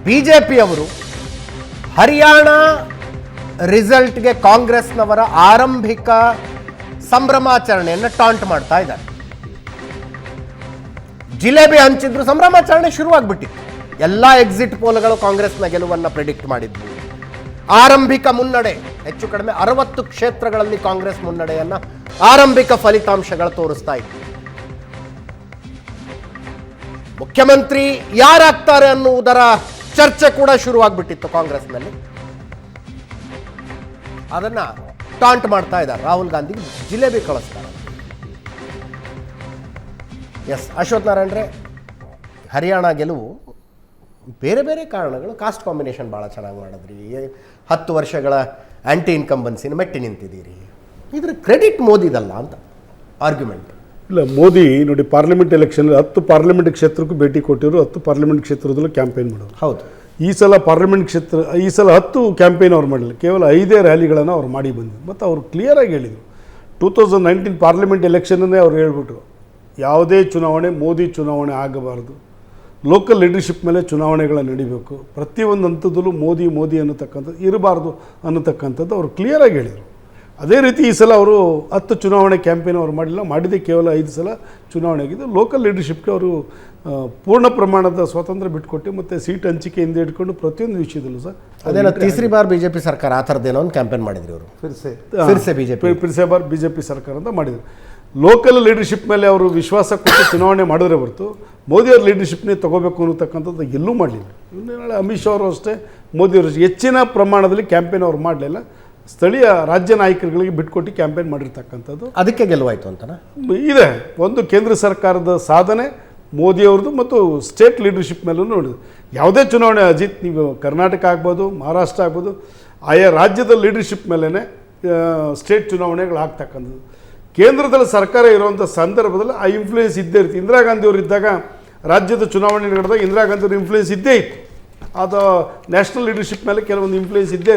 ಬಿಜೆಪಿಯವರು ಹರಿಯಾಣ ರಿಸಲ್ಟ್ಗೆ ಕಾಂಗ್ರೆಸ್ನವರ ಆರಂಭಿಕ ಸಂಭ್ರಮಾಚರಣೆಯನ್ನು ಟಾಂಟ್ ಮಾಡ್ತಾ ಇದ್ದಾರೆ. ಜಿಲೇಬಿ ಹಂಚಿದ್ರು ಸಂಭ್ರಮಾಚರಣೆ ಶುರುವಾಗ್ಬಿಟ್ಟಿತ್ತು. ಎಲ್ಲ ಎಕ್ಸಿಟ್ ಪೋಲ್ಗಳು ಕಾಂಗ್ರೆಸ್ನ ಗೆಲುವನ್ನು ಪ್ರಿಡಿಕ್ಟ್ ಮಾಡಿದ್ವು. ಆರಂಭಿಕ ಮುನ್ನಡೆ ಹೆಚ್ಚು ಕಡಿಮೆ 60 ಕ್ಷೇತ್ರಗಳಲ್ಲಿ ಕಾಂಗ್ರೆಸ್ ಮುನ್ನಡೆಯನ್ನ ಆರಂಭಿಕ ಫಲಿತಾಂಶಗಳು ತೋರಿಸ್ತಾ ಇತ್ತು. ಮುಖ್ಯಮಂತ್ರಿ ಯಾರಾಗ್ತಾರೆ ಅನ್ನುವುದರ ಚರ್ಚೆ ಕೂಡ ಶುರುವಾಗ್ಬಿಟ್ಟಿತ್ತು ಕಾಂಗ್ರೆಸ್ನಲ್ಲಿ. ಅದನ್ನ ಟಾಂಟ್ ಮಾಡ್ತಾ ಇದ್ದಾರೆ. ರಾಹುಲ್ ಗಾಂಧಿಗೆ ಜಿಲೇಬಿ ಕಳಿಸ್ತಾರೆ. ಎಸ್, ಅಶ್ವಥ್ ನಾರಾಯಣರೇ, ಹರಿಯಾಣ ಗೆಲುವು ಬೇರೆ ಬೇರೆ ಕಾರಣಗಳು. ಕಾಸ್ಟ್ ಕಾಂಬಿನೇಷನ್ ಭಾಳ ಚೆನ್ನಾಗಿ ಮಾಡಿದ್ರಿ. 10 ವರ್ಷಗಳ ಆ್ಯಂಟಿ ಇನ್ಕಂಬನ್ಸಿನ ಮೆಟ್ಟಿ ನಿಂತಿದ್ದೀರಿ. ಇದ್ರ ಕ್ರೆಡಿಟ್ ಮೋದಿದಲ್ಲ ಅಂತ ಆರ್ಗ್ಯುಮೆಂಟ್. ಇಲ್ಲ, ಮೋದಿ ನೋಡಿ, ಪಾರ್ಲಿಮೆಂಟ್ ಎಲೆಕ್ಷನ್ 10 ಪಾರ್ಲಿಮೆಂಟ್ ಕ್ಷೇತ್ರಕ್ಕೂ ಭೇಟಿ ಕೊಟ್ಟಿರು, 10 ಪಾರ್ಲಿಮೆಂಟ್ ಕ್ಷೇತ್ರದಲ್ಲೂ ಕ್ಯಾಂಪೇನ್ ಮಾಡೋರು. ಹೌದು. ಈ ಸಲ ಪಾರ್ಲಿಮೆಂಟ್ ಕ್ಷೇತ್ರ, ಈ ಸಲ 10 ಕ್ಯಾಂಪೇನ್ ಅವ್ರು ಮಾಡಲಿಲ್ಲ, ಕೇವಲ 5 ರ್ಯಾಲಿಗಳನ್ನು ಅವ್ರು ಮಾಡಿ ಬಂದಿದ್ದು. ಮತ್ತು ಅವರು ಕ್ಲಿಯರಾಗಿ ಹೇಳಿದರು 2019 ಪಾರ್ಲಿಮೆಂಟ್ ಎಲೆಕ್ಷನ್ನೇ ಅವ್ರು ಹೇಳ್ಬಿಟ್ರು, ಯಾವುದೇ ಚುನಾವಣೆ ಮೋದಿ ಚುನಾವಣೆ ಆಗಬಾರ್ದು, ಲೋಕಲ್ ಲೀಡರ್ಶಿಪ್ ಮೇಲೆ ಚುನಾವಣೆಗಳು ನಡೀಬೇಕು, ಪ್ರತಿಯೊಂದು ಹಂತದಲ್ಲೂ ಮೋದಿ ಮೋದಿ ಅನ್ನತಕ್ಕಂಥದ್ದು ಇರಬಾರ್ದು ಅನ್ನತಕ್ಕಂಥದ್ದು ಅವರು ಕ್ಲಿಯರಾಗಿ ಹೇಳಿದರು. ಅದೇ ರೀತಿ ಈ ಸಲ ಅವರು 10 ಚುನಾವಣೆ ಕ್ಯಾಂಪೇನ್ ಅವರು ಮಾಡಿಲ್ಲ, ಮಾಡಿದೆ ಕೇವಲ 5 ಸಲ ಚುನಾವಣೆ ಆಗಿದ್ದು. ಲೋಕಲ್ ಲೀಡರ್ಶಿಪ್ಗೆ ಅವರು ಪೂರ್ಣ ಪ್ರಮಾಣದ ಸ್ವಾತಂತ್ರ್ಯ ಬಿಟ್ಕೊಟ್ಟು ಮತ್ತು ಸೀಟ್ ಹಂಚಿಕೆಯಿಂದ ಇಟ್ಕೊಂಡು ಪ್ರತಿಯೊಂದು ವಿಷಯದಲ್ಲೂ ಸಹ ಅದೇನೋ ತೀಸರಿ ಬಾರ್ ಬಿಜೆಪಿ ಸರ್ಕಾರ ಆ ಥರದ್ದೇನೋ ಒಂದು ಕ್ಯಾಂಪೇನ್ ಮಾಡಿದ್ರು ಅವರು. ಫಿರ್ಸೆ ಬಿಜೆಪಿ ಸರ್ಕಾರ ಅಂತ ಮಾಡಿದರು. ಲೋಕಲ್ ಲೀಡರ್ಶಿಪ್ ಮೇಲೆ ಅವರು ವಿಶ್ವಾಸ ಕೊಟ್ಟು ಚುನಾವಣೆ ಮಾಡಿದ್ರೆ ಹೊರತು ಮೋದಿಯವ್ರ ಲೀಡರ್ಶಿಪ್ನೇ ತೊಗೋಬೇಕು ಅನ್ನತಕ್ಕಂಥದ್ದು ಎಲ್ಲೂ ಮಾಡಲಿಲ್ಲ. ನಾಳೆ ಅಮಿತ್ ಶಾ ಅವರು ಅಷ್ಟೇ, ಮೋದಿಯವರು ಹೆಚ್ಚಿನ ಪ್ರಮಾಣದಲ್ಲಿ ಕ್ಯಾಂಪೇನ್ ಅವ್ರು ಮಾಡಲಿಲ್ಲ. ಸ್ಥಳೀಯ ರಾಜ್ಯ ನಾಯಕರುಗಳಿಗೆ ಬಿಟ್ಕೊಟ್ಟು ಕ್ಯಾಂಪೇನ್ ಮಾಡಿರ್ತಕ್ಕಂಥದ್ದು ಅದಕ್ಕೆ ಗೆಲುವಾಯಿತು ಅಂತನಾ ಇದೆ. ಒಂದು ಕೇಂದ್ರ ಸರ್ಕಾರದ ಸಾಧನೆ ಮೋದಿಯವ್ರದ್ದು ಮತ್ತು ಸ್ಟೇಟ್ ಲೀಡರ್ಶಿಪ್ ಮೇಲೂ ನೋಡಿದ್ರು. ಯಾವುದೇ ಚುನಾವಣೆ ಅಜಿತ್, ನೀವು ಕರ್ನಾಟಕ ಆಗ್ಬೋದು, ಮಹಾರಾಷ್ಟ್ರ ಆಗ್ಬೋದು, ಆಯಾ ರಾಜ್ಯದ ಲೀಡರ್ಶಿಪ್ ಮೇಲೇ ಸ್ಟೇಟ್ ಚುನಾವಣೆಗಳು ಆಗ್ತಕ್ಕಂಥದ್ದು. ಕೇಂದ್ರದಲ್ಲಿ ಸರ್ಕಾರ ಇರುವಂಥ ಸಂದರ್ಭದಲ್ಲಿ ಆ ಇನ್ಫ್ಲೂಯೆನ್ಸ್ ಇದ್ದೇ ಇರುತ್ತೆ. ಇಂದಿರಾ ಗಾಂಧಿಯವರು ಇದ್ದಾಗ ರಾಜ್ಯದ ಚುನಾವಣೆ ನಡೆದಾಗ ಇಂದಿರಾ ಗಾಂಧಿಯವ್ರ ಇನ್ಫ್ಲೂಯೆನ್ಸ್ ಇದ್ದೇ ಇತ್ತು. ಅದು ನ್ಯಾಷನಲ್ ಲೀಡರ್ಶಿಪ್ ಮೇಲೆ ಕೆಲವೊಂದು ಇನ್ಫ್ಲೂಯೆನ್ಸ್ ಇದ್ದೇ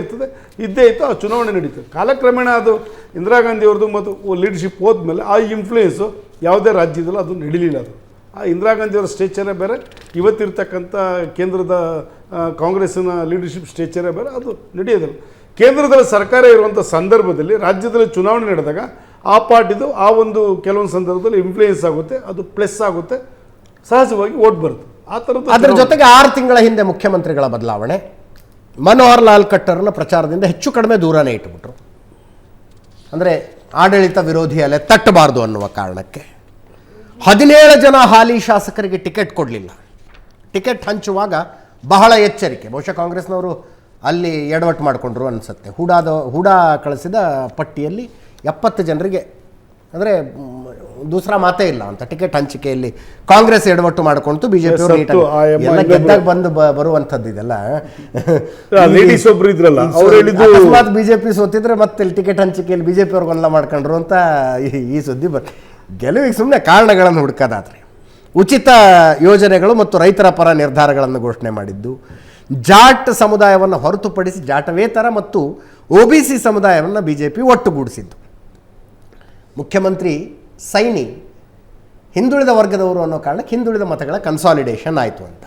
ಇತ್ತು. ಆ ಚುನಾವಣೆ ನಡೀತದೆ. ಕಾಲಕ್ರಮೇಣ ಅದು ಇಂದಿರಾ ಗಾಂಧಿಯವ್ರದ್ದು ಮತ್ತು ಲೀಡರ್ಶಿಪ್ ಹೋದ್ಮೇಲೆ ಆ ಇನ್ಫ್ಲೂಯೆನ್ಸು ಯಾವುದೇ ರಾಜ್ಯದಲ್ಲೂ ಅದು ನಡೀಲಿಲ್ಲ. ಅದು ಆ ಇಂದಿರಾ ಗಾಂಧಿಯವರ ಸ್ಟೇಚರೇ ಬೇರೆ, ಇವತ್ತಿರ್ತಕ್ಕಂಥ ಕೇಂದ್ರದ ಕಾಂಗ್ರೆಸ್ಸಿನ ಲೀಡರ್ಶಿಪ್ ಸ್ಟೇಚರೇ ಬೇರೆ, ಅದು ನಡೆಯೋದಿಲ್ಲ. ಕೇಂದ್ರದಲ್ಲಿ ಸರ್ಕಾರ ಇರುವಂಥ ಸಂದರ್ಭದಲ್ಲಿ ರಾಜ್ಯದಲ್ಲಿ ಚುನಾವಣೆ ನಡೆದಾಗ ಆ ಪಾರ್ಟಿದು ಆ ಒಂದು ಕೆಲವೊಂದು ಸಂದರ್ಭದಲ್ಲಿ ಇನ್ಫ್ಲೂಯೆನ್ಸ್ ಆಗುತ್ತೆ, ಅದು ಪ್ಲಸ್ ಆಗುತ್ತೆ, ಸಹಜವಾಗಿ ಓಟ್ ಬರುತ್ತೆ. ಆ ಥರದ್ದು. ಅದರ ಜೊತೆಗೆ 6 ತಿಂಗಳ ಹಿಂದೆ ಮುಖ್ಯಮಂತ್ರಿಗಳ ಬದಲಾವಣೆ, ಮನೋಹರ್ ಲಾಲ್ ಖಟ್ಟರ್ನ ಪ್ರಚಾರದಿಂದ ಹೆಚ್ಚು ಕಡಿಮೆ ದೂರನೇ ಇಟ್ಟುಬಿಟ್ರು. ಅಂದರೆ ಆಡಳಿತ ವಿರೋಧಿ ಅಲೆ ತಟ್ಟಬಾರ್ದು ಅನ್ನುವ ಕಾರಣಕ್ಕೆ 17 ಜನ ಹಾಲಿ ಶಾಸಕರಿಗೆ ಟಿಕೆಟ್ ಕೊಡಲಿಲ್ಲ. ಟಿಕೆಟ್ ಹಂಚುವಾಗ ಬಹಳ ಎಚ್ಚರಿಕೆ. ಬಹುಶಃ ಕಾಂಗ್ರೆಸ್ನವರು ಅಲ್ಲಿ ಎಡವಟ್ಟು ಮಾಡಿಕೊಂಡ್ರು ಅನಿಸುತ್ತೆ. ಹೂಡಾ ಕಳಿಸಿದ ಪಟ್ಟಿಯಲ್ಲಿ 70 ಜನರಿಗೆ, ಅಂದರೆ ದೂಸರಾ ಮಾತೇ ಇಲ್ಲ ಅಂತ ಟಿಕೆಟ್ ಹಂಚಿಕೆಯಲ್ಲಿ ಕಾಂಗ್ರೆಸ್ ಎಡವಟ್ಟು ಮಾಡಿಕೊಂಡು ಬಿಜೆಪಿ ಎಲ್ಲ ಗೆದ್ದಾಗ ಬಂದು ಬರುವಂಥದ್ದು ಇದೆಲ್ಲ. ಅಕಸ್ಮಾತ್ ಬಿಜೆಪಿ ಸೋತಿದ್ರೆ ಮತ್ತೆ ಟಿಕೆಟ್ ಹಂಚಿಕೆಯಲ್ಲಿ ಬಿಜೆಪಿ ಅವ್ರು ಗೊಂದಲ ಮಾಡ್ಕೊಂಡ್ರು ಅಂತ ಈ ಸುದ್ದಿ ಗೆಲುವಿಗೆ ಸುಮ್ಮನೆ ಕಾರಣಗಳನ್ನು ಹುಡುಕೋದಾದ್ರೆ ಉಚಿತ ಯೋಜನೆಗಳು ಮತ್ತು ರೈತರ ಪರ ನಿರ್ಧಾರಗಳನ್ನು ಘೋಷಣೆ ಮಾಡಿದ್ದು, ಜಾಟ್ ಸಮುದಾಯವನ್ನು ಹೊರತುಪಡಿಸಿ ಜಾಟವೇತರ ಮತ್ತು OBC ಸಮುದಾಯವನ್ನು ಬಿಜೆಪಿ ಒಟ್ಟುಗೂಡಿಸಿದ್ದು. ಮುಖ್ಯಮಂತ್ರಿ ಸೈನಿ ಹಿಂದುಳಿದ ವರ್ಗದವರು ಅನ್ನೋ ಕಾರಣಕ್ಕೆ ಹಿಂದುಳಿದ ಮತಗಳ ಕನ್ಸಾಲಿಡೇಷನ್ ಆಯಿತು ಅಂತ.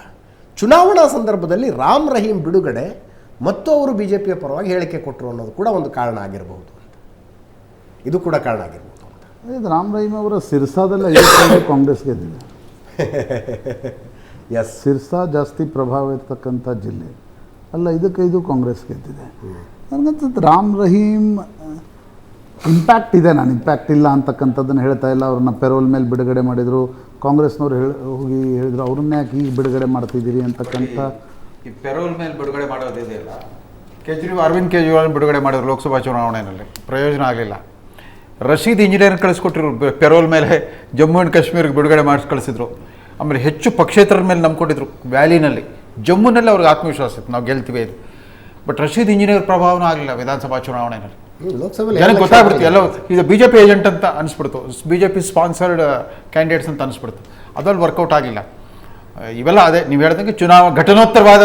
ಚುನಾವಣಾ ಸಂದರ್ಭದಲ್ಲಿ ರಾಮ್ ರಹೀಂ ಬಿಡುಗಡೆ ಮತ್ತು ಅವರು ಬಿಜೆಪಿಯ ಪರವಾಗಿ ಹೇಳಿಕೆ ಕೊಟ್ಟರು ಅನ್ನೋದು ಕೂಡ ಒಂದು ಕಾರಣ ಆಗಿರಬಹುದು ಅಂತ. ಇದು ಕೂಡ ಕಾರಣ ಆಗಿರ್ಬೋದು ಅಂತ. ರಾಮ್ ರಹೀಂ ಅವರ ಸಿರ್ಸಾದಲ್ಲ ಕಾಂಗ್ರೆಸ್ ಗೆದ್ದಿದೆ. ಎಸ್, ಸಿರ್ಸಾ ಜಾಸ್ತಿ ಪ್ರಭಾವ ಇರ್ತಕ್ಕಂಥ ಜಿಲ್ಲೆ ಅಲ್ಲ, ಇದು ಕಾಂಗ್ರೆಸ್ ಗೆದ್ದಿದೆ. ನನಗನ್ಸುತ್ತೆ ರಾಮ್ ರಹೀಂ ಇಂಪ್ಯಾಕ್ಟ್ ಇದೆ. ನಾನು ಇಂಪ್ಯಾಕ್ಟ್ ಇಲ್ಲ ಅಂತಕ್ಕಂಥದ್ದನ್ನು ಹೇಳ್ತಾ ಇಲ್ಲ. ಅವ್ರನ್ನ ಪೆರೋಲ್ ಮೇಲೆ ಬಿಡುಗಡೆ ಮಾಡಿದರು. ಕಾಂಗ್ರೆಸ್ನವ್ರು ಹೋಗಿ ಹೇಳಿದ್ರು, ಅವ್ರನ್ನ ಯಾಕೆ ಈಗ ಬಿಡುಗಡೆ ಮಾಡ್ತಿದ್ದೀರಿ ಅಂತಕ್ಕಂಥ. ಈ ಪೆರೋಲ್ ಮೇಲೆ ಬಿಡುಗಡೆ ಮಾಡೋದಿದೆಯಲ್ಲ, ಅರವಿಂದ್ ಕೇಜ್ರಿವಾಲ್ ಬಿಡುಗಡೆ ಮಾಡಿದ್ರು ಲೋಕಸಭಾ ಚುನಾವಣೆಯಲ್ಲಿ, ಪ್ರಯೋಜನ ಆಗಲಿಲ್ಲ. ರಶೀದ್ ಇಂಜಿನಿಯರ್ ಕಳಿಸ್ಕೊಟ್ಟಿರು ಪೆರೋಲ್ ಮೇಲೆ, ಜಮ್ಮು ಆ್ಯಂಡ್ ಕಾಶ್ಮೀರಿಗೆ ಬಿಡುಗಡೆ ಮಾಡಿಸಿ ಕಳಿಸಿದ್ರು. ಆಮೇಲೆ ಹೆಚ್ಚು ಪಕ್ಷೇತರರ ಮೇಲೆ ನಂಬ್ಕೊಂಡಿದ್ರು. ವ್ಯಾಲಿನಲ್ಲಿ, ಜಮ್ಮುನಲ್ಲಿ ಅವ್ರಿಗೆ ಆತ್ಮವಿಶ್ವಾಸ ಇತ್ತು, ನಾವು ಗೆಲ್ತೀವಿ ಇದು. ಬಟ್ ರಶೀದ್ ಇಂಜಿನಿಯರ್ ಪ್ರಭಾವನೂ ಆಗಲಿಲ್ಲ ವಿಧಾನಸಭಾ ಚುನಾವಣೆಯಲ್ಲಿ. ಜನಕ್ಕೆ ಗೊತ್ತಾಗ್ಬಿಡ್ತು ಎಲ್ಲ ಇದು ಬಿಜೆಪಿ ಏಜೆಂಟ್ ಅಂತ ಅನಿಸ್ಬಿಡ್ತು, ಬಿಜೆಪಿ ಸ್ಪಾನ್ಸರ್ಡ್ ಕ್ಯಾಂಡಿಡೇಟ್ಸ್ ಅಂತ ಅನಿಸ್ಬಿಡ್ತು. ಅದ್ರಲ್ಲಿ ವರ್ಕೌಟ್ ಆಗಿಲ್ಲ. ಇವೆಲ್ಲ ಅದೇ ನೀವು ಹೇಳ್ದಂಗೆ ಘಟನೋತ್ತರವಾದ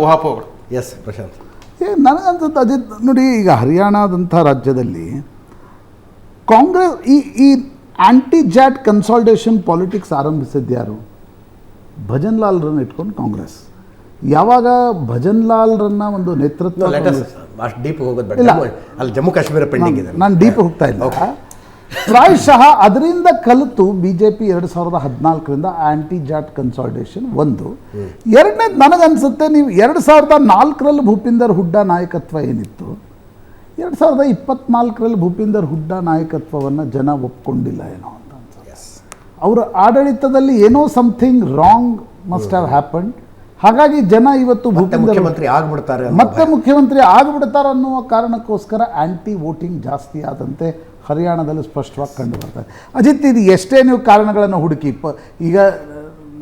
ಊಹಾಪೋಹಗಳು. ಎಸ್ ಪ್ರಶಾಂತ್, ನನಗಂತ ಅಜಿತ್ ನೋಡಿ, ಈಗ ಹರಿಯಾಣದಂಥ ರಾಜ್ಯದಲ್ಲಿ ಕಾಂಗ್ರೆಸ್ ಈ ಆ್ಯಂಟಿ ಜಾಟ್ ಕನ್ಸಾಲ್ಟೇಷನ್ ಪಾಲಿಟಿಕ್ಸ್ ಆರಂಭಿಸಿದ್ಯಾರು? ಭಜನ್ ಲಾಲ್ರನ್ನ ಇಟ್ಕೊಂಡು ಕಾಂಗ್ರೆಸ್. ಯಾವಾಗ ಭಜನ್ ಲಾಲ್ರನ್ನ ಒಂದು ನೇತೃತ್ವ ಅಷ್ಟು ಡೀಪ್ ಹೋಗೋದು ಇಲ್ಲ. ಬೇಡ, ಅಲ್ಲಿ ಜಮ್ಮು ಕಾಶ್ಮೀರ ಪೆಂಡಿಂಗ್ ಇದೆ. ನಾನು ಡೀಪ್ ಹೋಗ್ತಾ ಇಲ್ಲ. ಪ್ರಾಯಶಃ ಅದರಿಂದ ಕಲಿತು BJP 2014ರಿಂದ ಆಂಟಿ ಜಾಟ್ ಕನ್ಸಾಲಿಡೇಷನ್ ಒಂದು. ಎರಡನೇದು ನನಗನ್ಸುತ್ತೆ, ನೀವು 2004ರಲ್ಲಿ ಭೂಪಿಂದರ್ ಹುಡ್ಡಾ ನಾಯಕತ್ವ ಏನಿತ್ತು, 2024ರಲ್ಲಿ ಭೂಪಿಂದರ್ ಹುಡ್ಡಾ ನಾಯಕತ್ವವನ್ನು ಜನ ಒಪ್ಕೊಂಡಿಲ್ಲ ಏನೋ ಅಂತ ಅನ್ಸುತ್ತೆ. ಅವರ ಆಡಳಿತದಲ್ಲಿ ಏನೋ something wrong must have happened. ಹಾಗಾಗಿ ಜನ ಇವತ್ತು ಭೂಪಿಂದರ್ ಮುಖ್ಯಮಂತ್ರಿ ಆಗ್ಬಿಡ್ತಾರೆ ಮತ್ತೆ ಮುಖ್ಯಮಂತ್ರಿ ಆಗಿಬಿಡ್ತಾರೆ ಅನ್ನುವ ಕಾರಣಕ್ಕೋಸ್ಕರ ಆಂಟಿ ವೋಟಿಂಗ್ ಜಾಸ್ತಿ ಆದಂತೆ ಹರಿಯಾಣದಲ್ಲಿ ಸ್ಪಷ್ಟವಾಗಿ ಕಂಡು ಬರ್ತಾರೆ. ಅಜಿತ್, ಇದು ಎಷ್ಟೇ ನೀವು ಕಾರಣಗಳನ್ನು ಹುಡುಕಿ ಈಗ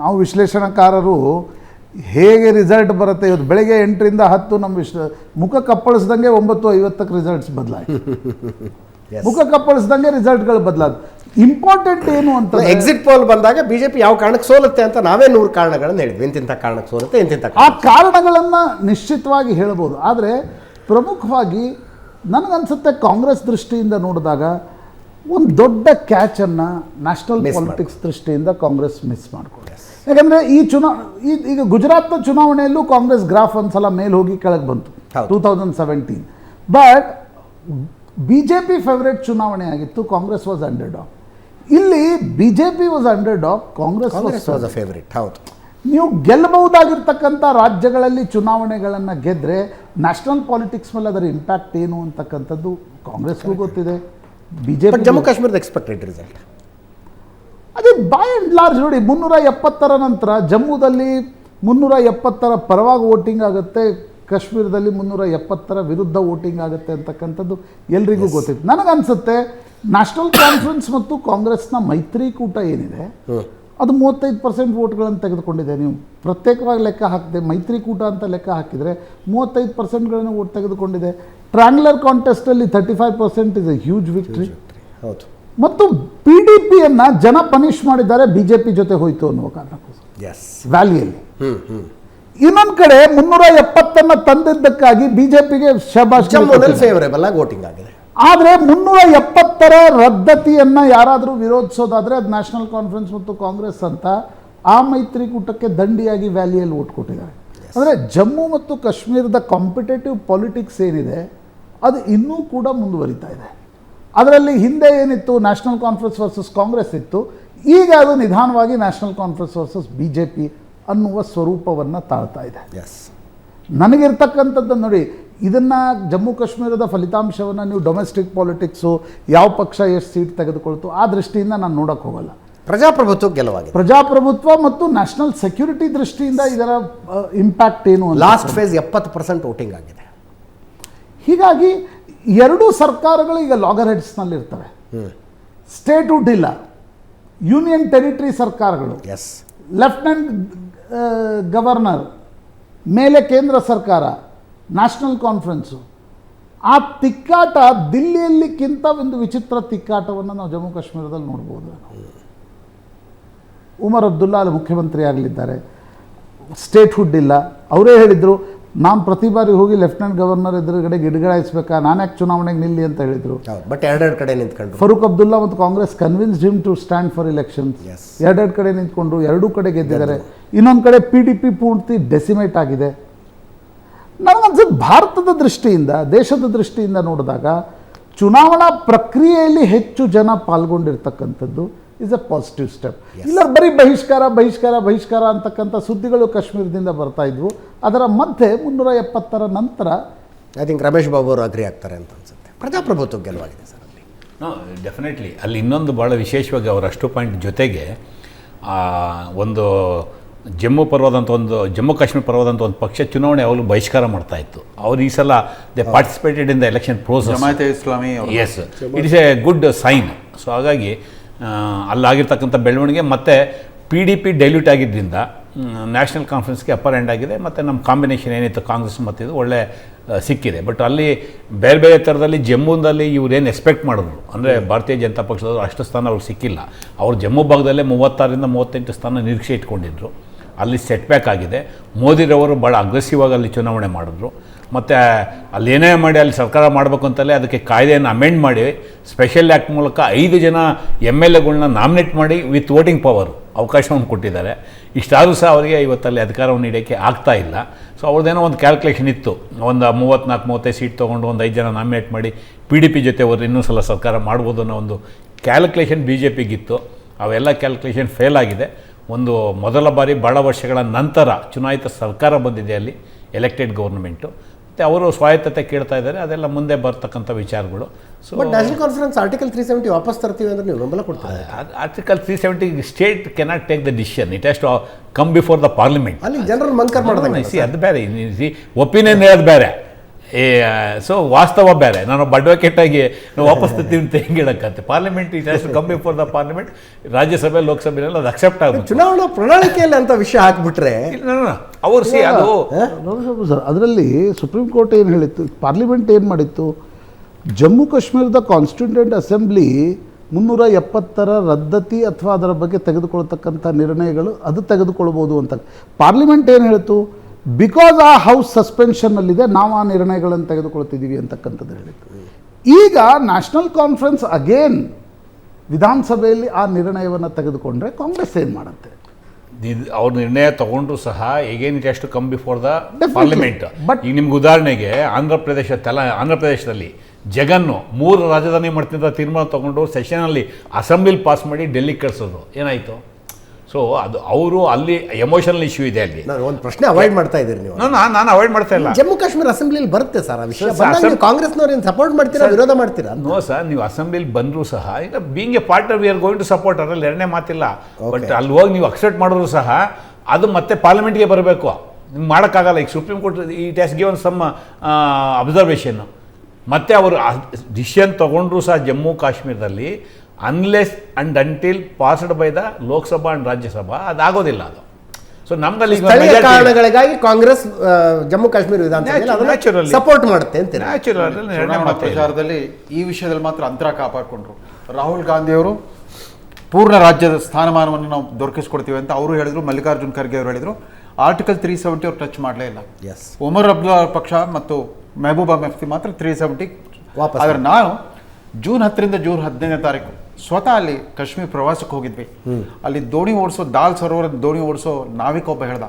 ನಾವು ವಿಶ್ಲೇಷಣಕಾರರು ಹೇಗೆ ರಿಸಲ್ಟ್ ಬರುತ್ತೆ, ಇವತ್ತು ಬೆಳಗ್ಗೆ 8ರಿಂದ 10 ನಮ್ಮ ಮುಖ ಕಪ್ಪಳಿಸ್ದಂಗೆ 9:50ಕ್ಕೆ ರಿಸಲ್ಟ್ಸ್ ಬದಲಾಯಿತು. ಮುಖ ಕಪ್ಪಳಿಸ್ದಂಗೆ ರಿಸಲ್ಟ್ಗಳು ಬದಲಾದ. ಇಂಪಾರ್ಟೆಂಟ್ ಏನು ಅಂತ ಎಕ್ಸಿಟ್ ಪೋಲ್ ಬಂದಾಗ BJP ಯಾವ ಕಾರಣಕ್ಕೆ ಸೋಲುತ್ತೆ ಅಂತ ನಾವೇ 100 ಕಾರಣಗಳನ್ನು ಹೇಳಿದ್ವಿ. ಇಂತಿಂಥ ಕಾರಣಕ್ಕೆ ಸೋಲುತ್ತೆ, ಇಂತಿಂಥ ಆ ಕಾರಣಗಳನ್ನು ನಿಶ್ಚಿತವಾಗಿ ಹೇಳ್ಬೋದು. ಆದರೆ ಪ್ರಮುಖವಾಗಿ ನನಗನ್ಸುತ್ತೆ ಕಾಂಗ್ರೆಸ್ ದೃಷ್ಟಿಯಿಂದ ನೋಡಿದಾಗ ಒಂದು ದೊಡ್ಡ ಕ್ಯಾಚನ್ನು ನ್ಯಾಷನಲ್ ಪಾಲಿಟಿಕ್ಸ್ ದೃಷ್ಟಿಯಿಂದ ಕಾಂಗ್ರೆಸ್ ಮಿಸ್ ಮಾಡಿಕೊಂಡೆ. ಯಾಕಂದರೆ ಈಗ ಗುಜರಾತ್ನ ಚುನಾವಣೆಯಲ್ಲೂ ಕಾಂಗ್ರೆಸ್ ಗ್ರಾಫ್ ಒಂದ್ಸಲ ಮೇಲೆ ಹೋಗಿ ಕೆಳಗೆ ಬಂತು 2017. ಬಟ್ BJP ಫೇವರೇಟ್ ಚುನಾವಣೆ ಆಗಿತ್ತು, ಕಾಂಗ್ರೆಸ್ ವಾಸ್ ಅಂಡರ್ ಡಾಗ್. ಇಲ್ಲಿ BJP was under dog, Congress was a favourite. ಹೌದು, ನೀವು ಗೆಲ್ಲಬಹುದಾಗಿರ್ತಕ್ಕಂಥ ರಾಜ್ಯಗಳಲ್ಲಿ ಚುನಾವಣೆಗಳನ್ನು ಗೆದ್ದರೆ ನ್ಯಾಷನಲ್ ಪಾಲಿಟಿಕ್ಸ್ ಮೇಲೆ ಅದರ ಇಂಪ್ಯಾಕ್ಟ್ ಏನು ಅಂತಕ್ಕಂಥದ್ದು ಕಾಂಗ್ರೆಸ್ಗೂ ಗೊತ್ತಿದೆ, BJP. ಜಮ್ಮು ಕಾಶ್ಮೀರದ ಎಕ್ಸ್ಪೆಕ್ಟೆಡ್ ರಿಸಲ್ಟ್ ಅದೇ ಬೈ ಆ್ಯಂಡ್ ಲಾರ್ಜ್ ನೋಡಿ, 370 ನಂತರ ಜಮ್ಮುದಲ್ಲಿ 370 ಪರವಾಗಿ ವೋಟಿಂಗ್ ಆಗುತ್ತೆ, ಕಾಶ್ಮೀರದಲ್ಲಿ 370 ವಿರುದ್ಧ ವೋಟಿಂಗ್ ಆಗುತ್ತೆ ಅಂತಕ್ಕಂಥದ್ದು ಎಲ್ರಿಗೂ ಗೊತ್ತಿತ್ತು. ನನಗನ್ಸುತ್ತೆ ನ್ಯಾಷನಲ್ ಕಾನ್ಫರೆನ್ಸ್ ಮತ್ತು ಕಾಂಗ್ರೆಸ್ನ ಮೈತ್ರಿಕೂಟ ಏನಿದೆ ಅದು 35% ವೋಟ್ಗಳನ್ನು ತೆಗೆದುಕೊಂಡಿದೆ. ನೀವು ಪ್ರತ್ಯೇಕವಾಗಿ ಲೆಕ್ಕ ಹಾಕಿದೆ, ಮೈತ್ರಿಕೂಟ ಅಂತ ಲೆಕ್ಕ ಹಾಕಿದರೆ 35%ಗಳನ್ನು ವೋಟ್ ತೆಗೆದುಕೊಂಡಿದೆ. ಟ್ರ್ಯಾಂಗ್ಯುಲರ್ ಕಾಂಟೆಸ್ಟಲ್ಲಿ 35% ಇಸ್ ಎ ಹ್ಯೂಜ್ ವಿಕ್ಟ್ರಿ. ಹೌದು. ಮತ್ತು PDPಯನ್ನು ಜನ ಪನಿಷ್ ಮಾಡಿದ್ದಾರೆ, BJP ಜೊತೆ ಹೋಯಿತು ಅನ್ನುವ ಕಾರಣಕ್ಕೋಸ್ಕರ ವ್ಯಾಲಿಯಲ್ಲಿ. ಇನ್ನೊಂದು ಕಡೆ 370 ತಂದಿದ್ದಕ್ಕಾಗಿ BJPಗೆ ಶಬಾಷ್ ಫೇವರೇಬಲ್ ಆಗಿ ವೋಟಿಂಗ್ ಆಗಿದೆ. ಆದರೆ 370 ರದ್ದತಿಯನ್ನು ಯಾರಾದರೂ ವಿರೋಧಿಸೋದಾದರೆ ಅದು ನ್ಯಾಷನಲ್ ಕಾನ್ಫರೆನ್ಸ್ ಮತ್ತು ಕಾಂಗ್ರೆಸ್ ಅಂತ ಆ ಮೈತ್ರಿಕೂಟಕ್ಕೆ ದಂಡಿಯಾಗಿ ವ್ಯಾಲಿಯಲ್ಲಿ ವೋಟ್ ಕೊಟ್ಟಿದ್ದಾರೆ. ಅಂದರೆ ಜಮ್ಮು ಮತ್ತು ಕಾಶ್ಮೀರದ ಕಾಂಪಿಟೇಟಿವ್ ಪಾಲಿಟಿಕ್ಸ್ ಏನಿದೆ ಅದು ಇನ್ನೂ ಕೂಡ ಮುಂದುವರಿತಾ ಇದೆ. ಅದರಲ್ಲಿ ಹಿಂದೆ ಏನಿತ್ತು ನ್ಯಾಷನಲ್ ಕಾನ್ಫರೆನ್ಸ್ ವರ್ಸಸ್ ಕಾಂಗ್ರೆಸ್ ಇತ್ತು, ಈಗ ಅದು ನಿಧಾನವಾಗಿ ನ್ಯಾಷನಲ್ ಕಾನ್ಫರೆನ್ಸ್ ವರ್ಸಸ್ BJP ಅನ್ನುವ ಸ್ವರೂಪವನ್ನು ತಾಳ್ತಾ ಇದೆ. ನನಗಿರ್ತಕ್ಕಂಥದ್ದು ನೋಡಿ, ಇದನ್ನು ಜಮ್ಮು ಕಾಶ್ಮೀರದ ಫಲಿತಾಂಶವನ್ನು ನೀವು ಡೊಮೆಸ್ಟಿಕ್ ಪಾಲಿಟಿಕ್ಸು ಯಾವ ಪಕ್ಷ ಎಷ್ಟು ಸೀಟ್ ತೆಗೆದುಕೊಳ್ತು ಆ ದೃಷ್ಟಿಯಿಂದ ನಾನು ನೋಡೋಕ್ಕೆ ಹೋಗಲ್ಲ. ಪ್ರಜಾಪ್ರಭುತ್ವ ಗೆಲುವಾಗಿದೆ. ಪ್ರಜಾಪ್ರಭುತ್ವ ಮತ್ತು ನ್ಯಾಷನಲ್ ಸೆಕ್ಯೂರಿಟಿ ದೃಷ್ಟಿಯಿಂದ ಇದರ ಇಂಪ್ಯಾಕ್ಟ್ ಏನು ಅಂತ ಲಾಸ್ಟ್ ಫೇಸ್ 70% ವೋಟಿಂಗ್ ಆಗಿದೆ. ಹೀಗಾಗಿ ಎರಡೂ ಸರ್ಕಾರಗಳು ಈಗ ಲಾಗರ್ ಹೆಡ್ಸ್ನಲ್ಲಿ ಇರ್ತವೆ. ಸ್ಟೇಟ್ ಹುಡ್ ಇಲ್ಲ, ಯೂನಿಯನ್ ಟೆರಿಟರಿ ಸರ್ಕಾರಗಳು, ಲೆಫ್ಟಿನೆಂಟ್ ಗವರ್ನರ್, ಮೇಲೆ ಕೇಂದ್ರ ಸರ್ಕಾರ, ನ್ಯಾಷನಲ್ ಕಾನ್ಫರೆನ್ಸು. ಆ ತಿಕ್ಕಾಟ ದಿಲ್ಲಿಯಲ್ಲಿಕ್ಕಿಂತ ಒಂದು ವಿಚಿತ್ರ ತಿಕ್ಕಾಟವನ್ನು ನಾವು ಜಮ್ಮು ಕಾಶ್ಮೀರದಲ್ಲಿ ನೋಡ್ಬೋದು. ಉಮರ್ ಅಬ್ದುಲ್ಲಾ ಅಲ್ಲಿ ಮುಖ್ಯಮಂತ್ರಿ ಆಗಲಿದ್ದಾರೆ, ಸ್ಟೇಟ್ ಹುಡ್ ಇಲ್ಲ. ಅವರೇ ಹೇಳಿದರು, ನಾನು ಪ್ರತಿ ಬಾರಿ ಹೋಗಿ ಲೆಫ್ಟಿನೆಂಟ್ ಗವರ್ನರ್ ಎದುರುಗಡೆ ಗಿಡಗಾಯಿಸ್ಬೇಕಾ, ನಾನು ಯಾಕೆ ಚುನಾವಣೆಗೆ ನಿಲ್ಲಿ ಅಂತ ಹೇಳಿದರು. ಬಟ್ ಎರಡೆರಡು ಕಡೆ ನಿಂತ್ಕೊಂಡ್ರು. ಫರೂಕ್ ಅಬ್ದುಲ್ಲಾ ಮತ್ತು Congress convinced him to stand for elections. ಎರಡೆರಡು ಕಡೆ ನಿಂತ್ಕೊಂಡ್ರು, ಎರಡೂ ಕಡೆ ಗೆದ್ದಿದ್ದಾರೆ. ಇನ್ನೊಂದು ಕಡೆ PDP ಪೂರ್ತಿ ಡೆಸಿಮೇಟ್ ಆಗಿದೆ. ನನಗನ್ಸುತ್ತೆ ಭಾರತದ ದೃಷ್ಟಿಯಿಂದ, ದೇಶದ ದೃಷ್ಟಿಯಿಂದ ನೋಡಿದಾಗ ಚುನಾವಣಾ ಪ್ರಕ್ರಿಯೆಯಲ್ಲಿ ಹೆಚ್ಚು ಜನ ಪಾಲ್ಗೊಂಡಿರ್ತಕ್ಕಂಥದ್ದು ಇಸ್ ಅ ಪಾಸಿಟಿವ್ ಸ್ಟೆಪ್. ಇಲ್ಲ ಬರೀ ಬಹಿಷ್ಕಾರ ಅಂತಕ್ಕಂಥ ಸುದ್ದಿಗಳು ಕಾಶ್ಮೀರದಿಂದ ಬರ್ತಾ ಇದ್ವು. ಅದರ ಮಧ್ಯೆ 370 ನಂತರ ಐ ಥಿಂಕ್ ರಮೇಶ್ ಬಾಬು ಅವರು ಅಗ್ರಿ ಆಗ್ತಾರೆ ಅಂತ ಅನ್ಸುತ್ತೆ. ಪ್ರಜಾಪ್ರಭುತ್ವ ಗೆಲುವಾಗಿದೆ ಸರ್ ಅಲ್ಲಿ. ಡೆಫಿನೆಟ್ಲಿ ಅಲ್ಲಿ ಇನ್ನೊಂದು ಭಾಳ ವಿಶೇಷವಾಗಿ ಅವರ ಅಷ್ಟು ಪಾಯಿಂಟ್ ಜೊತೆಗೆ ಒಂದು ಜಮ್ಮು ಕಾಶ್ಮೀರ ಪರವಾದಂಥ ಒಂದು ಪಕ್ಷ ಚುನಾವಣೆ ಯಾವಾಗಲೂ ಬಹಿಷ್ಕಾರ ಮಾಡ್ತಾ ಇತ್ತು. ಅವ್ರು ಈ ಸಲ they participated in the election process. Jamaat e Islami. Yes, it is a good sign. So ಹಾಗಾಗಿ ಅಲ್ಲಾಗಿರ್ತಕ್ಕಂಥ ಬೆಳವಣಿಗೆ ಮತ್ತು PDP ಡೈಲ್ಯೂಟ್ ಆಗಿದ್ದರಿಂದ ನ್ಯಾಷನಲ್ ಕಾನ್ಫರೆನ್ಸ್ಗೆ ಅಪ್ಪರ್ ಹ್ಯಾಂಡ್ ಆಗಿದೆ. ಮತ್ತು ನಮ್ಮ ಕಾಂಬಿನೇಷನ್ ಏನಿತ್ತು ಕಾಂಗ್ರೆಸ್ ಮತ್ತು ಇದು ಒಳ್ಳೆ ಸಿಕ್ಕಿದೆ. ಬಟ್ ಅಲ್ಲಿ ಬೇರೆ ಬೇರೆ ಥರದಲ್ಲಿ ಜಮ್ಮುದಲ್ಲಿ ಇವ್ರೇನು ಎಕ್ಸ್ಪೆಕ್ಟ್ ಮಾಡಿದ್ರು ಅಂದರೆ ಭಾರತೀಯ ಜನತಾ ಪಕ್ಷದವರು ಅಷ್ಟು ಸ್ಥಾನ ಅವ್ರಿಗೆ ಸಿಕ್ಕಿಲ್ಲ. ಅವ್ರು ಜಮ್ಮು ಭಾಗದಲ್ಲೇ 36ರಿಂದ 38 ಸ್ಥಾನ ನಿರೀಕ್ಷೆ ಇಟ್ಕೊಂಡಿದ್ರು. ಅಲ್ಲಿ ಸೆಟ್ಬ್ಯಾಕ್ ಆಗಿದೆ. ಮೋದಿರವರು ಭಾಳ ಅಗ್ರೆಸಿವ್ ಆಗಿ ಅಲ್ಲಿ ಚುನಾವಣೆ ಮಾಡಿದ್ರು. ಮತ್ತು ಅಲ್ಲಿ ಏನೇ ಮಾಡಿ ಅಲ್ಲಿ ಸರ್ಕಾರ ಮಾಡಬೇಕು ಅಂತಲೇ ಅದಕ್ಕೆ ಕಾಯ್ದೆಯನ್ನು ಅಮೆಂಡ್ ಮಾಡಿ ಸ್ಪೆಷಲ್ ಆ್ಯಕ್ಟ್ ಮೂಲಕ 5 ಜನ MLAಗಳನ್ನ ನಾಮಿನೇಟ್ ಮಾಡಿ ವಿತ್ ವೋಟಿಂಗ್ ಪವರ್ ಅವಕಾಶವನ್ನು ಕೊಟ್ಟಿದ್ದಾರೆ. ಇಷ್ಟಾದರೂ ಸಹ ಅವರಿಗೆ ಇವತ್ತಲ್ಲಿ ಅಧಿಕಾರವನ್ನು ನೀಡೋಕ್ಕೆ ಆಗ್ತಾ ಇಲ್ಲ. ಸೊ ಅವ್ರದ್ದೇನೋ ಒಂದು ಕ್ಯಾಲ್ಕುಲೇಷನ್ ಇತ್ತು, ಒಂದು 34-35 ಸೀಟ್ ತೊಗೊಂಡು ಒಂದು 5 ಜನ ನಾಮಿನೇಟ್ ಮಾಡಿ PDP ಜೊತೆ ಹೋದ್ರೆ ಇನ್ನೂ ಸಲ ಸರ್ಕಾರ ಮಾಡ್ಬೋದು ಅನ್ನೋ ಒಂದು ಕ್ಯಾಲ್ಕುಲೇಷನ್ BJPಗಿತ್ತು. ಅವೆಲ್ಲ ಕ್ಯಾಲ್ಕುಲೇಷನ್ ಫೇಲ್ ಆಗಿದೆ. ಒಂದು ಮೊದಲ ಬಾರಿ ಭಾಳ ವರ್ಷಗಳ ನಂತರ ಚುನಾಯಿತ ಸರ್ಕಾರ ಬಂದಿದೆ ಅಲ್ಲಿ, ಎಲೆಕ್ಟೆಡ್ ಗೌರ್ಮೆಂಟು, ಮತ್ತು ಅವರು ಸ್ವಾಯತ್ತತೆ ಕೇಳ್ತಾ ಇದ್ದಾರೆ. ಅದೆಲ್ಲ ಮುಂದೆ ಬರ್ತಕ್ಕಂಥ ವಿಚಾರಗಳು. So but National Conference article 370 ವಾಪಸ್ ತರ್ತೀವಿ ಅಂದ್ರೆ ನೀವು ಬೆಂಬಲ ಕೊಡ್ತಾರೆ? Article 370 state cannot take the decision, it has to come before the parliament. ಅಲ್ಲಿ ಜನರನ್ನು ಮಂಕರ್ ಮಾಡೋದಂಗೆ ಅದು ಬೇರೆ, ಒಪಿನಿಯನ್ ಹೇಳೋದು ಬೇರೆ, ಸೊ ವಾಸ್ತವ ಬೇರೆ. ನಾನು ಅಡ್ವೊಕೇಟಾಗಿ ನಾವು ವಾಪಸ್ ತರ್ತೀವಿ ಅಂತ ಹೆಂಗೆ ಹೇಳಕ್ಕಂತೆ? Parliament it has to come before the parliament. Rajya Sabha ಲೋಕಸಭೆಯಲ್ಲಿ ಅದು ಅಕ್ಸೆಪ್ಟ್ ಆಗುತ್ತೆ. ಚುನಾವಣಾ ಪ್ರಣಾಳಿಕೆಯಲ್ಲಿ ಅಂತ ವಿಷಯ ಹಾಕ್ಬಿಟ್ರೆ ಅವರು ಅದು ಸರ್, ಅದರಲ್ಲಿ ಸುಪ್ರೀಂ ಕೋರ್ಟ್ ಏನು ಹೇಳಿತ್ತು, ಪಾರ್ಲಿಮೆಂಟ್ ಏನು ಮಾಡಿತ್ತು, ಜಮ್ಮು ಕಾಶ್ಮೀರದ ಕಾನ್ಸ್ಟಿಟ್ಯೂಂಟ್ ಅಸೆಂಬ್ಲಿ 370ರ ರದ್ದತಿ ಅಥವಾ ಅದರ ಬಗ್ಗೆ ತೆಗೆದುಕೊಳ್ತಕ್ಕಂಥ ನಿರ್ಣಯಗಳು ಅದು ತೆಗೆದುಕೊಳ್ಬೋದು ಅಂತ. ಪಾರ್ಲಿಮೆಂಟ್ ಏನು ಹೇಳಿತು, ಬಿಕಾಸ್ ಆ ಹೌಸ್ ಸಸ್ಪೆನ್ಷನ್ನಲ್ಲಿದೆ ನಾವು ಆ ನಿರ್ಣಯಗಳನ್ನು ತೆಗೆದುಕೊಳ್ತಿದ್ದೀವಿ ಅಂತಕ್ಕಂಥದ್ದು ಹೇಳಿತ್ತು. ಈಗ ನ್ಯಾಷನಲ್ ಕಾನ್ಫರೆನ್ಸ್ ಅಗೇನ್ ವಿಧಾನಸಭೆಯಲ್ಲಿ ಆ ನಿರ್ಣಯವನ್ನು ತೆಗೆದುಕೊಂಡ್ರೆ ಕಾಂಗ್ರೆಸ್ ಏನು ಮಾಡುತ್ತೆ? ಅವ್ರ ನಿರ್ಣಯ ತಗೊಂಡ್ರು ಸಹ ಈಗೇನ್ it has to come before the Definitely. Parliament. But- ಈಗ ನಿಮ್ಗೆ ಉದಾಹರಣೆಗೆ ಆಂಧ್ರ ಪ್ರದೇಶದಲ್ಲಿ ಜಗನ್ನು 3 ರಾಜಧಾನಿ ಮಾಡ್ತಿದ್ದ ತೀರ್ಮಾನ ತಗೊಂಡು ಸೆಷನಲ್ಲಿ ಅಸೆಂಬ್ಲಿಲಿ ಪಾಸ್ ಮಾಡಿ ಡೆಲ್ಲಿಗೆ ಕಳಿಸೋದು ಏನಾಯಿತು? ಸೊ ಅದು ಅವರು ಅಲ್ಲಿ ಎಮೋಷನಲ್ ಇಶ್ಯೂ ಇದೆ ಅಲ್ಲಿ. ನಾನು ಒಂದು ಪ್ರಶ್ನೆ ಅವಾಯ್ಡ್ ಮಾಡ್ತಾ ಇದ್ದೀರಿ ನೀವು. ನಾನು ಅವಾಯ್ಡ್ ಮಾಡ್ತಾ ಇಲ್ಲ. ಜಮ್ಮು ಕಾಶ್ಮೀರ ಅಸೆಂಬ್ಲಿಯಲ್ಲಿ ಬರುತ್ತೆ ಸರ್ ಆ ವಿಷಯ. ಸರ್, ಬಂದಾಗ ನೀವು ಕಾಂಗ್ರೆಸ್ನವ್ರು ಏನು ಸಪೋರ್ಟ್ ಮಾಡ್ತೀರಾ, ವಿರೋಧ ಮಾಡ್ತೀರಾ? ನೋ ಸರ್, ನೀವು ಅಸೆಂಬ್ಲಿಲಿ ಬಂದರೂ ಸಹ ಈಗ being a partner we are going to support, ಅದರಲ್ಲಿ ಎರಡನೇ ಮಾತಿಲ್ಲ. ಬಟ್ ಅಲ್ಲಿ ಹೋಗಿ ನೀವು ಅಕ್ಸೆಪ್ಟ್ ಮಾಡಿದ್ರು ಸಹ ಅದು ಮತ್ತೆ ಪಾರ್ಲಿಮೆಂಟ್ಗೆ ಬರಬೇಕು. ನಿಮ್ಗೆ ಮಾಡೋಕ್ಕಾಗಲ್ಲ. ಈಗ supreme court it has given some observation. ಮತ್ತು ಅವರು ಡಿಸಿಷನ್ ತೊಗೊಂಡ್ರು ಸಹ ಜಮ್ಮು ಕಾಶ್ಮೀರದಲ್ಲಿ unless and until passed by the Lok Sabha and Rajya Sabha ಅದಾಗೋದಿಲ್ಲ ಅದು. ಸೊ ನಮ್ಗಲ್ಲಿ ಸ್ಥಳೀಯ ಕಾರಣಗಳಿಗಾಗಿ ಕಾಂಗ್ರೆಸ್ ಜಮ್ಮು ಕಾಶ್ಮೀರ Naturally. ವಿಧಾನಸಭೆಯಲ್ಲಿ ಸಪೋರ್ಟ್ ಮಾಡುತ್ತೆ ಅಂತ. ಚುನಾವಣಾ ಪ್ರಚಾರದಲ್ಲಿ ಈ ವಿಷಯದಲ್ಲಿ ಮಾತ್ರ ಅಂತರ ಕಾಪಾಡಿಕೊಂಡ್ರು. ರಾಹುಲ್ ಗಾಂಧಿಯವರು ಪೂರ್ಣ ರಾಜ್ಯದ ಸ್ಥಾನಮಾನವನ್ನು ನಾವು ದೊರಕಿಸ್ಕೊಡ್ತೀವಿ ಅಂತ ಅವರು ಹೇಳಿದ್ರು, ಮಲ್ಲಿಕಾರ್ಜುನ್ ಖರ್ಗೆ ಅವರು ಹೇಳಿದರು. ಆರ್ಟಿಕಲ್ 370 ಅವ್ರು ಟಚ್ ಮಾಡಲೇ ಇಲ್ಲ. ಎಸ್, ಒಮರ್ ಅಬ್ದುಲ್ಲಾ ಪಕ್ಷ ಮತ್ತು ಮೆಹಬೂಬಾ ಮುಫ್ತಿ ಮಾತ್ರ 370 ವಾಪಸ್. ಆದರೆ ನಾನು ಜೂನ್ 10ರಿಂದ ಜೂನ್ 15ನೇ ತಾರೀಕು ಸ್ವತಃ ಅಲ್ಲಿ ಕಾಶ್ಮೀರ ಪ್ರವಾಸಕ್ಕೆ ಹೋಗಿದ್ವಿ. ಅಲ್ಲಿ ದೋಣಿ ಓಡಿಸೋ ದಾಲ್ ಸರೋವರದ ದೋಣಿ ಓಡಿಸೋ ನಾವಿಕ ಒಬ್ಬ ಹೇಳ್ದ,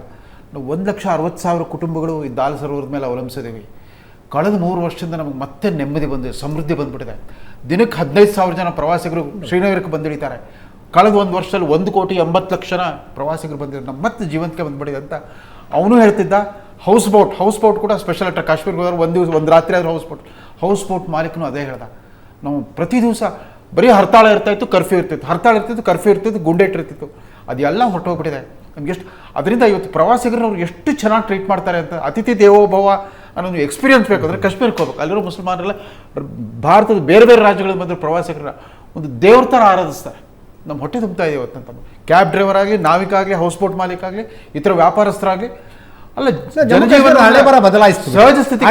ನಾವು 1,60,000 ಕುಟುಂಬಗಳು ಈ ದಾಲ್ ಸರೋವರದ ಮೇಲೆ ಅವಲಂಬಿಸಿದ್ದೀವಿ. ಕಳೆದ 3 ವರ್ಷದಿಂದ ನಮಗೆ ಮತ್ತೆ ನೆಮ್ಮದಿ ಬಂದಿದೆ, ಸಮೃದ್ಧಿ ಬಂದ್ಬಿಟ್ಟಿದೆ. ದಿನಕ್ಕೆ 15,000 ಜನ ಪ್ರವಾಸಿಗರು ಶ್ರೀನಗರಕ್ಕೆ ಬಂದಿಳಿತಾರೆ. ಕಳೆದ 1 ವರ್ಷದಲ್ಲಿ 1,80,00,000 ಜನ ಪ್ರವಾಸಿಗರು ಬಂದಿದ್ದಾರೆ. ನಮ್ಮ ಮತ್ತೆ ಜೀವಂತಿಕೆ ಬಂದ್ಬಿಟ್ಟಿದೆ ಅಂತ ಅವನು ಹೇಳ್ತಿದ್ದ. ಹೌಸ್ ಬೋಟ್ ಕೂಡ ಸ್ಪೆಷಲ್ ಅಟ್ರಾಕ್ಷನ್. ಕಾಶ್ಮೀರಕ್ಕೆ ಹೋದ್ರೆ ಒಂದು ರಾತ್ರಿ ಆದರೂ ಹೌಸ್ ಬೋಟ್ ಮಾಲೀಕನು ಅದೇ ಹೇಳ್ದ, ನಾವು ಪ್ರತಿ ದಿವಸ ಬರೀ ಹರ್ತಾಳ ಇರ್ತಾಯಿತ್ತು, ಕರ್ಫ್ಯೂ ಇರ್ತಿತ್ತು, ಗುಂಡೇಟ್ ಇರ್ತಿತ್ತು. ಅದೆಲ್ಲ ಹೊರಟೋಗ್ಬಿಟ್ಟಿದೆ ನಮ್ಗೆ. ಎಷ್ಟು ಅದರಿಂದ ಇವತ್ತು ಪ್ರವಾಸಿಗರನ್ನ ಅವ್ರು ಎಷ್ಟು ಚೆನ್ನಾಗಿ ಟ್ರೀಟ್ ಮಾಡ್ತಾರೆ ಅಂತ. ಅತಿಥಿ ದೇವೋಭವ ಅನ್ನೋದು ಎಕ್ಸ್ಪೀರಿಯನ್ಸ್ ಬೇಕು ಅಂದರೆ ಕಾಶ್ಮೀರಕ್ಕೆ ಹೋಗ್ಬೇಕು. ಅಲ್ಲಿರೋ ಮುಸಲ್ಮಾನರೆಲ್ಲ ಭಾರತದ ಬೇರೆ ಬೇರೆ ರಾಜ್ಯಗಳಿಂದ ಬಂದರೆ ಪ್ರವಾಸಿಗರ ಒಂದು ದೇವ್ರ ಥರ ಆರಾಧಿಸ್ತಾರೆ. ನಮ್ಮ ಹೊಟ್ಟೆ ತುಂಬ್ತಾ ಇದೆ ಇವತ್ತಂತ. ಕ್ಯಾಬ್ ಡ್ರೈವರ್ ಆಗಲಿ, ನಾವಿಕ ಆಗಲಿ, ಹೌಸ್ ಬೋಟ್ ಮಾಲೀಕ ಆಗಲಿ, ಇತರ ವ್ಯಾಪಾರಸ್ಥರಾಗಲಿ, ಅಲ್ಲ ಜನಜೀವನ ಹಣೆ ಬರ ಬದಲಾಯಿಸ್ತು. ಸಹಜ ಸ್ಥಿತಿ.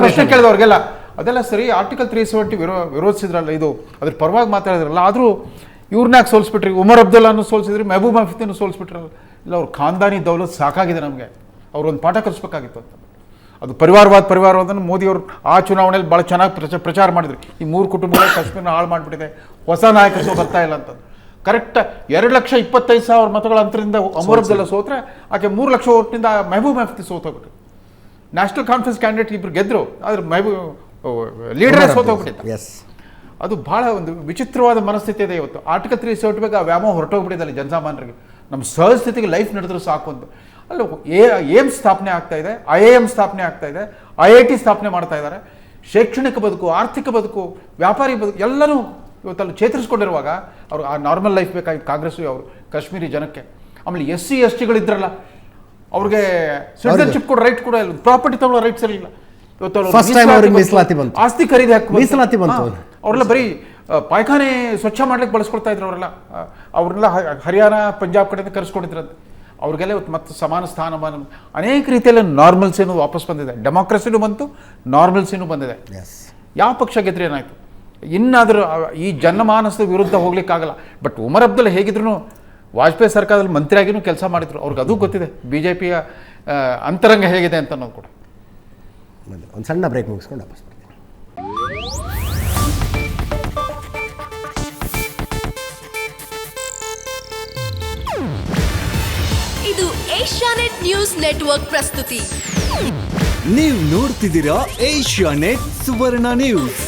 ಪ್ರಶ್ನೆ ಕೇಳಿದವ್ರಿಗೆಲ್ಲ ಅದೆಲ್ಲ ಸರಿ, ಆರ್ಟಿಕಲ್ 370 ವಿರೋಧಿಸಿದ್ರಲ್ಲ, ಇದು ಅದ್ರ ಪರವಾಗಿ ಮಾತಾಡಿದ್ರಲ್ಲ, ಆದರೂ ಇವ್ರನ್ನಾಗಿ ಸೋಲಿಸ್ಬಿಟ್ರಿ. ಉಮರ್ ಅಬ್ದುಲ್ಲಾನು ಸೋಲಿಸಿದ್ರಿ, ಮೆಹಬೂಬಾ ಮುಫ್ತಿನೂ ಸೋಲಿಸ್ಬಿಟ್ರಲ್ಲ. ಇಲ್ಲ, ಅವ್ರ ಖಾನ್ದಾನಿ ದೌಲತ್ ಸಾಕಾಗಿದೆ ನಮಗೆ, ಅವ್ರೊಂದು ಪಾಠ ಕಲಿಸ್ಬೇಕಾಗಿತ್ತು ಅಂತ. ಅದು ಪರಿವಾರವಾದನ್ನು ಮೋದಿಯವರು ಆ ಚುನಾವಣೆಯಲ್ಲಿ ಭಾಳ ಚೆನ್ನಾಗಿ ಪ್ರಚಾರ ಮಾಡಿದ್ರು. ಈ 3 ಕುಟುಂಬಗಳು ಕಾಶ್ಮೀರನ ಹಾಳು ಮಾಡಿಬಿಟ್ಟಿದೆ, ಹೊಸ ನಾಯಕತ್ವ ಬರ್ತಾ ಇಲ್ಲ ಅಂತ. ಕರೆಕ್ಟ್ 2,25,000 ಮತಗಳ ಅಂತರದಿಂದ ಉಮರ್ ಅಬ್ದುಲ್ಲಾ ಸೋತ್ರೆ, ಆಕೆ 3 ಲಕ್ಷ ಓಟ್ನಿಂದ ಮೆಹಬೂಬಾ ಮುಫ್ತಿ ಸೋತೋಗ್ಬಿಟ್ರು. ನ್ಯಾಷನಲ್ ಕಾನ್ಫರೆನ್ಸ್ ಕ್ಯಾಂಡಿಡೇಟ್ ಇಬ್ಬರು ಗೆದ್ದರು, ಆದರೆ ಲೀಡರೇ ಸೋತೋಗ್ಬಿಟ್ಟಿದ್ದ. ಅದು ಭಾಳ ಒಂದು ವಿಚಿತ್ರವಾದ ಮನಸ್ಥಿತಿ ಇದೆ ಇವತ್ತು. ಆರ್ಟಿಕಲ್ 370 ಬಗ್ಗೆ ಆ ವ್ಯಾಮೋಹ ಹೊರಟೋಗ್ಬಿಟ್ಟಿದೆ ಜನಸಾಮಾನ್ಯರಿಗೆ. ನಮ್ಮ ಸಹಜ ಸ್ಥಿತಿಗೆ ಲೈಫ್ ನಡೆದರೂ ಸಾಕು ಅಂತ. ಅಲ್ಲ, ಏಮ್ಸ್ ಸ್ಥಾಪನೆ ಆಗ್ತಾ ಇದೆ, IIM ಸ್ಥಾಪನೆ ಆಗ್ತಾ ಇದೆ, IIT ಸ್ಥಾಪನೆ ಮಾಡ್ತಾ ಇದ್ದಾರೆ. ಶೈಕ್ಷಣಿಕ ಬದುಕು, ಆರ್ಥಿಕ ಬದುಕು, ವ್ಯಾಪಾರಿ ಬದುಕು ಎಲ್ಲನೂ ಇವತ್ತಲ್ಲಿ ಚೇತರಿಸ್ಕೊಂಡಿರುವಾಗ ಅವ್ರು ಆ ನಾರ್ಮಲ್ ಲೈಫ್ ಬೇಕಾಗಿತ್ತು ಕಾಂಗ್ರೆಸ್ಸು ಅವರು ಕಾಶ್ಮೀರಿ ಜನಕ್ಕೆ. ಆಮೇಲೆ SC STಗಳಿದ್ರಲ್ಲ, ಅವ್ರಿಗೆ ಸಿಟಿಸನ್ಶಿಪ್ ಕೊಡೋ ರೈಟ್ ಕೂಡ ಇಲ್ಲ, ಪ್ರಾಪರ್ಟಿ ತಗೊಳ್ಳೋ ರೈಟ್ಸ್ ಇರಲಿಲ್ಲ. ಇವತ್ತು ಆಸ್ತಿ ಖರೀದಿ ಮೀಸಲಾತಿ ಬಂತು. ಅವರೆಲ್ಲ ಬರೀ ಪಾಯ್ಖಾನೆ ಸ್ವಚ್ಛ ಮಾಡ್ಲಿಕ್ಕೆ ಬಳಸ್ಕೊಳ್ತಾ ಇದ್ರು. ಅವ್ರನ್ನೆಲ್ಲ ಹರಿಯಾಣ, ಪಂಜಾಬ್ ಕಡೆಯಿಂದ ಕರೆಸ್ಕೊಂಡಿದ್ರಂತೆ. ಅವ್ರಿಗೆಲ್ಲ ಇವತ್ತು ಮತ್ತೆ ಸಮಾನ ಸ್ಥಾನಮಾನ, ಅನೇಕ ರೀತಿಯಲ್ಲಿ ನಾರ್ಮಲ್ಸಿನೂ ವಾಪಸ್ ಬಂದಿದೆ. ಡೆಮಾಕ್ರಸಿನೂ ಬಂತು, ನಾರ್ಮಲ್ಸಿನೂ ಬಂದಿದೆ. ಯಾವ ಪಕ್ಷ ಗೆದ್ರೆ ಏನಾಯಿತು? ಇನ್ನಾದರೂ ಈ ಜನಮಾನಸದ ವಿರುದ್ಧ ಹೋಗ್ಲಿಕ್ಕಾಗಲ್ಲ. ಬಟ್ ಉಮರ್ ಅಬ್ದುಲ್ಲಾ ಹೇಗಿದ್ರು ವಾಜಪೇಯಿ ಸರ್ಕಾರದಲ್ಲಿ ಮಂತ್ರಿಯಾಗಿಯೂ ಕೆಲಸ ಮಾಡಿದ್ರು. ಅವ್ರಿಗೆ ಅದು ಗೊತ್ತಿದೆ BJPಯ ಅಂತರಂಗ ಹೇಗಿದೆ ಅಂತ ಅನ್ನೋದು ಕೂಡ. ಒಂದು ಸಣ್ಣ ಬ್ರೇಕ್ ಮುಗಿಸ್ಕೊಂಡು ವಾಪಸ್ ಬರ್ತೀನಿ. ಏಷ್ಯಾನೆಟ್ ನ್ಯೂಸ್ ನೆಟ್ವರ್ಕ್ ಪ್ರಸ್ತುತಿ. ನೀವು ನೋಡ್ತಿದ್ದೀರಾ ಏಷ್ಯಾನೆಟ್ ಸುವರ್ಣ ನ್ಯೂಸ್.